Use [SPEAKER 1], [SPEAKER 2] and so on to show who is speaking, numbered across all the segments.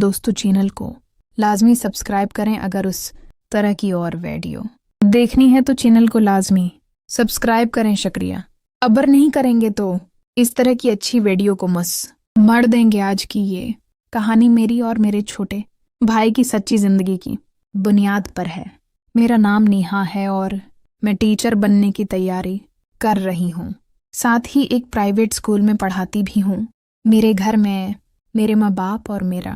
[SPEAKER 1] दोस्तों चैनल को लाजमी सब्सक्राइब करें। अगर उस तरह की और वीडियो देखनी है तो चैनल को लाजमी सब्सक्राइब करें। शुक्रिया। अगर नहीं करेंगे तो इस तरह की अच्छी वीडियो को मर देंगे। आज की ये कहानी मेरी और मेरे छोटे भाई की सच्ची जिंदगी की बुनियाद पर है। मेरा नाम नेहा है और मैं टीचर बनने की तैयारी कर रही हूँ। साथ ही एक प्राइवेट स्कूल में पढ़ाती भी हूँ। मेरे घर में मेरे माँ बाप और मेरा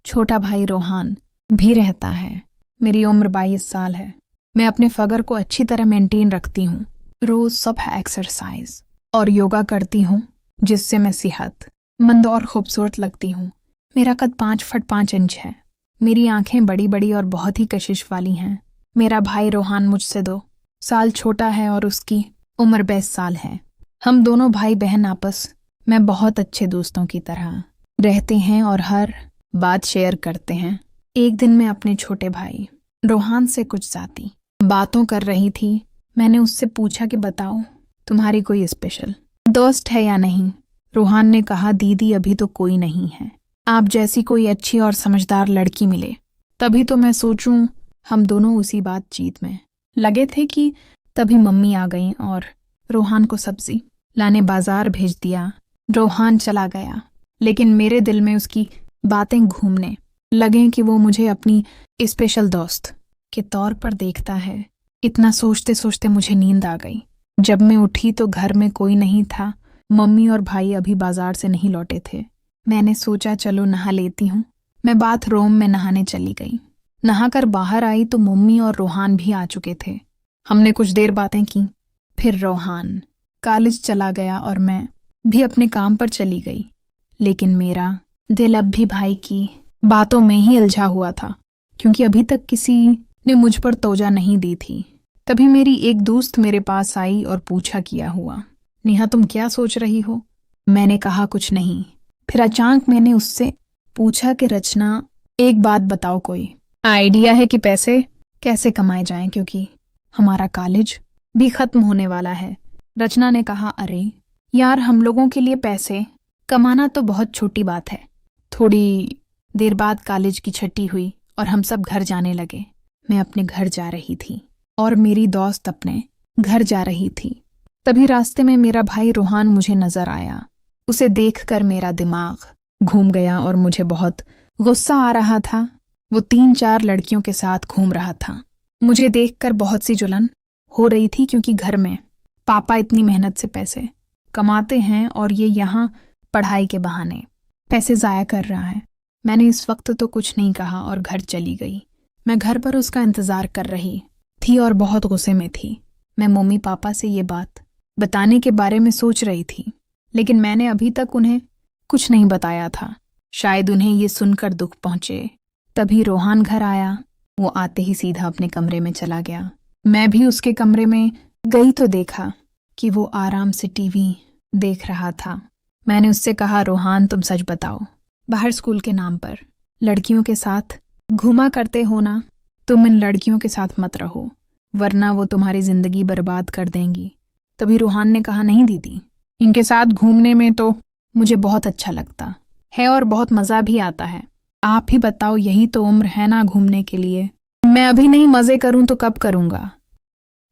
[SPEAKER 1] छोटा भाई रोहान भी रहता है। मेरी उम्र 22 साल है। मैं अपने फगर को अच्छी तरह मेंटेन रखती हूँ। रोज सुबह एक्सरसाइज और योगा करती हूँ, जिससे मैं सेहतमंद और खूबसूरत लगती हूँ। मेरा कद 5 फुट 5 इंच है। मेरी आंखें बड़ी बड़ी और बहुत ही कशिश वाली हैं। मेरा भाई रोहान मुझसे 2 साल छोटा है और उसकी उम्र 22 साल है। हम दोनों भाई बहन आपस में बहुत अच्छे दोस्तों की तरह रहते हैं और हर बात शेयर करते हैं। एक दिन मैं अपने छोटे भाई रोहान से कुछ ज़ाती बातों कर रही थी। मैंने उससे पूछा कि बताओ, तुम्हारी कोई स्पेशल दोस्त है या नहीं? रोहान ने कहा, दीदी अभी तो कोई नहीं है। आप जैसी कोई अच्छी और समझदार लड़की मिले तभी तो मैं सोचूं। हम दोनों उसी बातचीत में लगे थे कि तभी मम्मी आ गई और रोहान को सब्जी लाने बाजार भेज दिया। रोहान चला गया, लेकिन मेरे दिल में उसकी बातें घूमने लगें कि वो मुझे अपनी स्पेशल दोस्त के तौर पर देखता है। इतना सोचते सोचते मुझे नींद आ गई। जब मैं उठी तो घर में कोई नहीं था। मम्मी और भाई अभी बाजार से नहीं लौटे थे। मैंने सोचा चलो नहा लेती हूँ। मैं बाथरूम में नहाने चली गई। नहाकर बाहर आई तो मम्मी और रोहान भी आ चुके थे। हमने कुछ देर बातें की। फिर रोहान कॉलेज चला गया और मैं भी अपने काम पर चली गई। लेकिन मेरा दिल अब भी भाई की बातों में ही उलझा हुआ था, क्योंकि अभी तक किसी ने मुझ पर तोजा नहीं दी थी। तभी मेरी एक दोस्त मेरे पास आई और पूछा, किया हुआ नेहा तुम क्या सोच रही हो? मैंने कहा कुछ नहीं। फिर अचानक मैंने उससे पूछा कि रचना, एक बात बताओ, कोई आइडिया है कि पैसे कैसे कमाए जाएं, क्योंकि हमारा कॉलेज भी खत्म होने वाला है। रचना ने कहा, अरे यार, हम लोगों के लिए पैसे कमाना तो बहुत छोटी बात है। थोड़ी देर बाद कॉलेज की छुट्टी हुई और हम सब घर जाने लगे। मैं अपने घर जा रही थी और मेरी दोस्त अपने घर जा रही थी। तभी रास्ते में मेरा भाई रोहान मुझे नजर आया। उसे देखकर मेरा दिमाग घूम गया और मुझे बहुत गुस्सा आ रहा था। वो 3-4 लड़कियों के साथ घूम रहा था। मुझे देखकर बहुत सी जलन हो रही थी, क्योंकि घर में पापा इतनी मेहनत से पैसे कमाते हैं और ये यहाँ पढ़ाई के बहाने पैसे ज़ाया कर रहा है। मैंने इस वक्त तो कुछ नहीं कहा और घर चली गई। मैं घर पर उसका इंतज़ार कर रही थी और बहुत गुस्से में थी। मैं मम्मी पापा से ये बात बताने के बारे में सोच रही थी, लेकिन मैंने अभी तक उन्हें कुछ नहीं बताया था। शायद उन्हें ये सुनकर दुख पहुंचे। तभी रोहान घर आया। वो आते ही सीधा अपने कमरे में चला गया। मैं भी उसके कमरे में गई तो देखा कि वो आराम से टीवी देख रहा था। मैंने उससे कहा, रोहान तुम सच बताओ, बाहर स्कूल के नाम पर लड़कियों के साथ घूमा करते हो ना? तुम इन लड़कियों के साथ मत रहो, वरना वो तुम्हारी जिंदगी बर्बाद कर देंगी। तभी रोहान ने कहा, नहीं दीदी, इनके साथ घूमने में तो मुझे बहुत अच्छा लगता है और बहुत मज़ा भी आता है। आप ही बताओ, यही तो उम्र है ना घूमने के लिए। मैं अभी नहीं मज़े करूं तो कब करूंगा?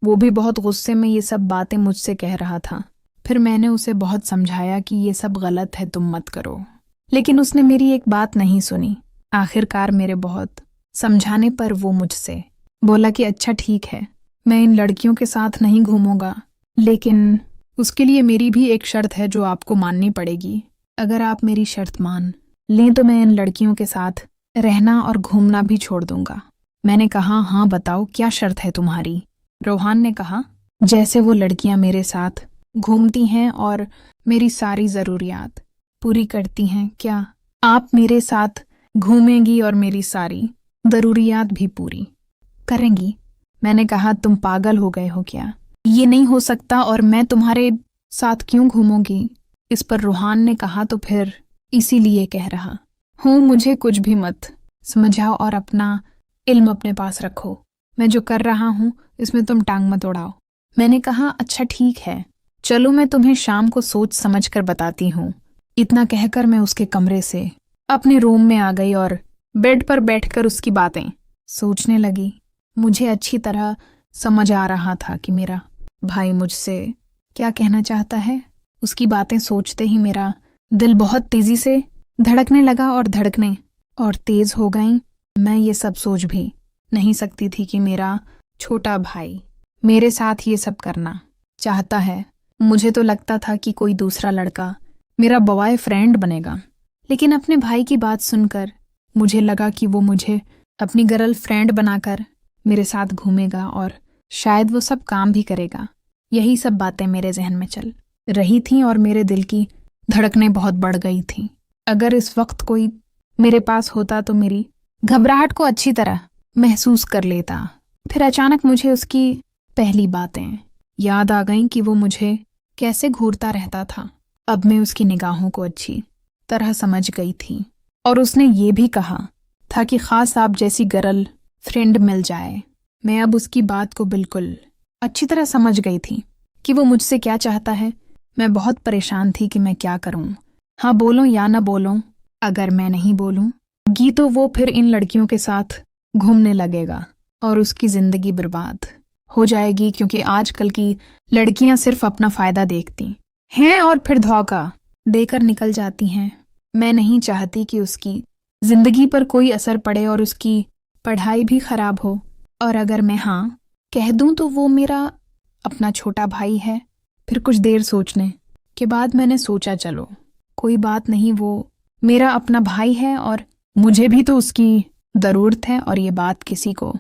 [SPEAKER 1] वो भी बहुत गुस्से में ये सब बातें मुझसे कह रहा था। फिर मैंने उसे बहुत समझाया कि ये सब गलत है, तुम मत करो। लेकिन उसने मेरी एक बात नहीं सुनी। आखिरकार मेरे बहुत समझाने पर वो मुझसे बोला कि अच्छा ठीक है, मैं इन लड़कियों के साथ नहीं घूमूंगा, लेकिन उसके लिए मेरी भी एक शर्त है जो आपको माननी पड़ेगी। अगर आप मेरी शर्त मान लें तो मैं इन लड़कियों के साथ रहना और घूमना भी छोड़ दूंगा। मैंने कहा, हाँ बताओ, क्या शर्त है तुम्हारी? रोहान ने कहा, जैसे वो लड़कियां मेरे साथ घूमती हैं और मेरी सारी ज़रूरियात पूरी करती हैं, क्या आप मेरे साथ घूमेंगी और मेरी सारी ज़रूरियात भी पूरी करेंगी? मैंने कहा, तुम पागल हो गए हो क्या? ये नहीं हो सकता और मैं तुम्हारे साथ क्यों घूमूंगी? इस पर रोहान ने कहा, तो फिर इसीलिए कह रहा हूँ, मुझे कुछ भी मत समझाओ और अपना इल्म अपने पास रखो। मैं जो कर रहा हूँ इसमें तुम टांग मत उड़ाओ। मैंने कहा, अच्छा ठीक है, चलो मैं तुम्हें शाम को सोच समझ कर बताती हूँ। इतना कहकर मैं उसके कमरे से अपने रूम में आ गई और बेड पर बैठकर उसकी बातें सोचने लगी। मुझे अच्छी तरह समझ आ रहा था कि मेरा भाई मुझसे क्या कहना चाहता है। उसकी बातें सोचते ही मेरा दिल बहुत तेजी से धड़कने लगा और धड़कने और तेज हो गई। मैं ये सब सोच भी नहीं सकती थी कि मेरा छोटा भाई मेरे साथ ये सब करना चाहता है। मुझे तो लगता था कि कोई दूसरा लड़का मेरा बॉय फ्रेंड बनेगा, लेकिन अपने भाई की बात सुनकर मुझे लगा कि वो मुझे अपनी गर्ल फ्रेंड बनाकर मेरे साथ घूमेगा और शायद वो सब काम भी करेगा। यही सब बातें मेरे जहन में चल रही थीं और मेरे दिल की धड़कनें बहुत बढ़ गई थीं। अगर इस वक्त कोई मेरे पास होता तो मेरी घबराहट को अच्छी तरह महसूस कर लेता। फिर अचानक मुझे उसकी पहली बातें याद आ गईं कि वो मुझे कैसे घूरता रहता था। अब मैं उसकी निगाहों को अच्छी तरह समझ गई थी और उसने ये भी कहा था कि खास आप जैसी गर्ल फ्रेंड मिल जाए। मैं अब उसकी बात को बिल्कुल अच्छी तरह समझ गई थी कि वो मुझसे क्या चाहता है। मैं बहुत परेशान थी कि मैं क्या करूं, हाँ बोलूं या ना बोलूं। अगर मैं नहीं बोलूंगी तो वो फिर इन लड़कियों के साथ घूमने लगेगा और उसकी जिंदगी बर्बाद हो जाएगी, क्योंकि आजकल की लड़कियां सिर्फ अपना फायदा देखती हैं और फिर धोखा देकर निकल जाती हैं। मैं नहीं चाहती कि उसकी जिंदगी पर कोई असर पड़े और उसकी पढ़ाई भी खराब हो। और अगर मैं हाँ कह दूं तो वो मेरा अपना छोटा भाई है। फिर कुछ देर सोचने के बाद मैंने सोचा चलो कोई बात नहीं, वो मेरा अपना भाई है और मुझे भी तो उसकी ज़रूरत है और ये बात किसी को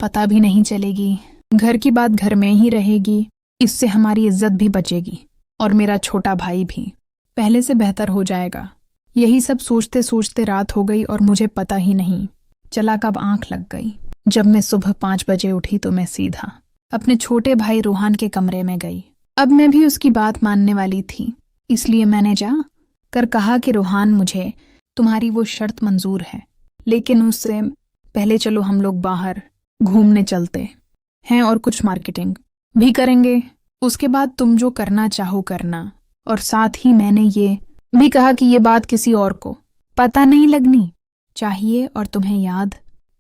[SPEAKER 1] पता भी नहीं चलेगी। घर की बात घर में ही रहेगी, इससे हमारी इज्जत भी बचेगी और मेरा छोटा भाई भी पहले से बेहतर हो जाएगा। यही सब सोचते सोचते रात हो गई और मुझे पता ही नहीं चला कब आंख लग गई। जब मैं सुबह 5 बजे उठी तो मैं सीधा अपने छोटे भाई रोहान के कमरे में गई। अब मैं भी उसकी बात मानने वाली थी, इसलिए मैंने जा कर कहा कि रोहान मुझे तुम्हारी वो शर्त मंजूर है, लेकिन उससे पहले चलो हम लोग बाहर घूमने चलते हैं और कुछ मार्केटिंग भी करेंगे। उसके बाद तुम जो करना चाहो करना। और साथ ही मैंने ये भी कहा कि ये बात किसी और को पता नहीं लगनी चाहिए और तुम्हें याद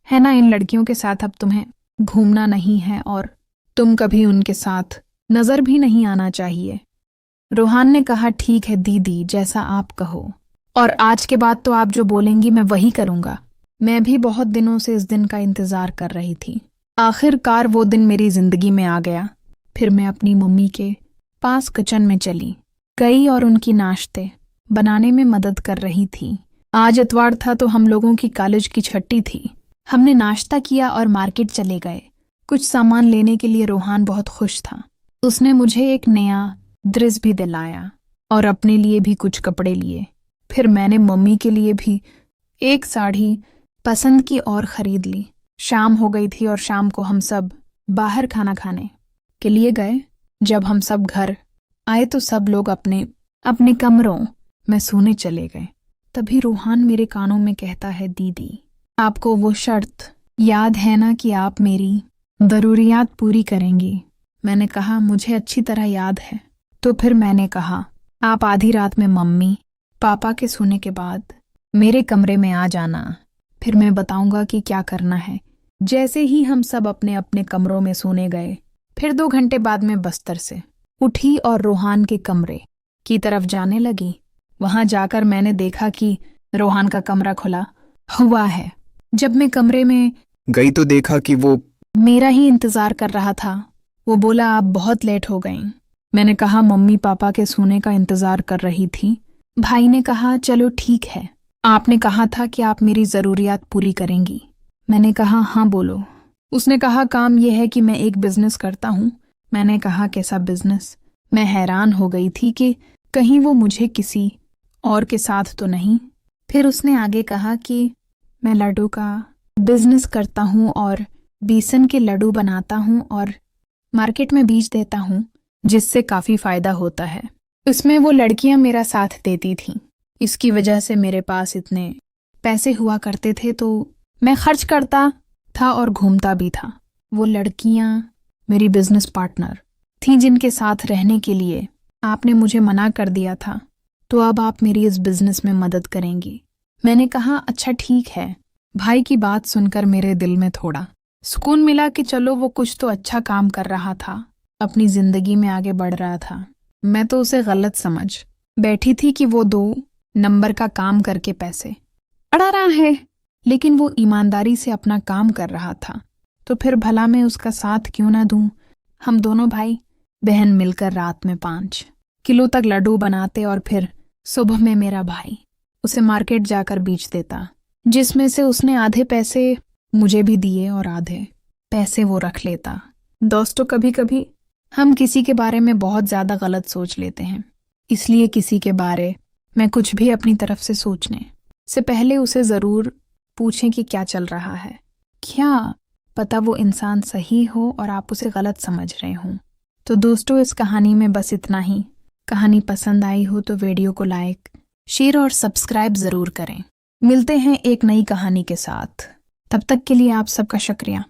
[SPEAKER 1] है ना, इन लड़कियों के साथ अब तुम्हें घूमना नहीं है और तुम कभी उनके साथ नजर भी नहीं आना चाहिए। रोहान ने कहा ठीक है दीदी, जैसा आप कहो, और आज के बाद तो आप जो बोलेंगी मैं वही करूंगा। मैं भी बहुत दिनों से इस दिन का इंतजार कर रही थी। आखिरकार वो दिन मेरी जिंदगी में आ गया। फिर मैं अपनी मम्मी के पास किचन में चली गई और उनकी नाश्ते बनाने में मदद कर रही थी। आज इतवार था तो हम लोगों की कॉलेज की छुट्टी थी। हमने नाश्ता किया और मार्केट चले गए कुछ सामान लेने के लिए। रोहान बहुत खुश था। उसने मुझे एक नया ड्रेस भी दिलाया और अपने लिए भी कुछ कपड़े लिए। फिर मैंने मम्मी के लिए भी एक साड़ी पसंद की और खरीद ली। शाम हो गई थी और शाम को हम सब बाहर खाना खाने के लिए गए। जब हम सब घर आए तो सब लोग अपने अपने कमरों में सोने चले गए। तभी रोहान मेरे कानों में कहता है दीदी, आपको वो शर्त याद है ना कि आप मेरी ज़रूरियात पूरी करेंगी। मैंने कहा मुझे अच्छी तरह याद है। तो फिर मैंने कहा आप आधी रात में मम्मी पापा के सोने के बाद मेरे कमरे में आ जाना, फिर मैं बताऊंगा कि क्या करना है। जैसे ही हम सब अपने अपने कमरों में सोने गए, फिर 2 घंटे बाद में बिस्तर से उठी और रोहान के कमरे की तरफ जाने लगी। वहां जाकर मैंने देखा कि रोहान का कमरा खुला हुआ है। जब मैं कमरे में
[SPEAKER 2] गई तो देखा कि वो
[SPEAKER 1] मेरा ही इंतजार कर रहा था। वो बोला आप बहुत लेट हो गई। मैंने कहा मम्मी पापा के सोने का इंतजार कर रही थी। भाई ने कहा चलो ठीक है, आपने कहा था कि आप मेरी ज़रूरियात पूरी करेंगी। मैंने कहा हाँ बोलो। उसने कहा काम यह है कि मैं एक बिजनेस करता हूँ। मैंने कहा कैसा बिजनेस। मैं हैरान हो गई थी कि कहीं वो मुझे किसी और के साथ तो नहीं। फिर उसने आगे कहा कि मैं लड्डू का बिजनेस करता हूँ और बेसन के लड्डू बनाता हूँ और मार्केट में बेच देता हूँ, जिससे काफ़ी फ़ायदा होता है। इसमें वो लड़कियाँ मेरा साथ देती थीं। इसकी वजह से मेरे पास इतने पैसे हुआ करते थे तो मैं खर्च करता था और घूमता भी था। वो लड़कियाँ मेरी बिजनेस पार्टनर थीं जिनके साथ रहने के लिए आपने मुझे मना कर दिया था, तो अब आप मेरी इस बिजनेस में मदद करेंगी। मैंने कहा अच्छा ठीक है, भाई की बात सुनकर मेरे दिल में थोड़ा सुकून मिला कि चलो वो कुछ तो अच्छा काम कर रहा था, अपनी जिंदगी में आगे बढ़ रहा था। मैं तो उसे गलत समझ बैठी थी कि वो 2 नंबर का काम करके पैसे अड़ा रहा है, लेकिन वो ईमानदारी से अपना काम कर रहा था, तो फिर भला मैं उसका साथ क्यों ना दूं। हम दोनों भाई बहन मिलकर रात में 5 किलो तक लड्डू बनाते और फिर सुबह में मेरा भाई उसे मार्केट जाकर बेच देता, जिसमें से उसने आधे पैसे मुझे भी दिए और आधे पैसे वो रख लेता। दोस्तों, कभी कभी हम किसी के बारे में बहुत ज्यादा गलत सोच लेते हैं, इसलिए किसी के बारे में कुछ भी अपनी तरफ से सोचने से पहले उसे जरूर पूछें कि क्या चल रहा है। क्या पता वो इंसान सही हो और आप उसे गलत समझ रहे हों। तो दोस्तों, इस कहानी में बस इतना ही। कहानी पसंद आई हो तो वीडियो को लाइक, शेयर और सब्सक्राइब जरूर करें। मिलते हैं एक नई कहानी के साथ। तब तक के लिए आप सबका शुक्रिया।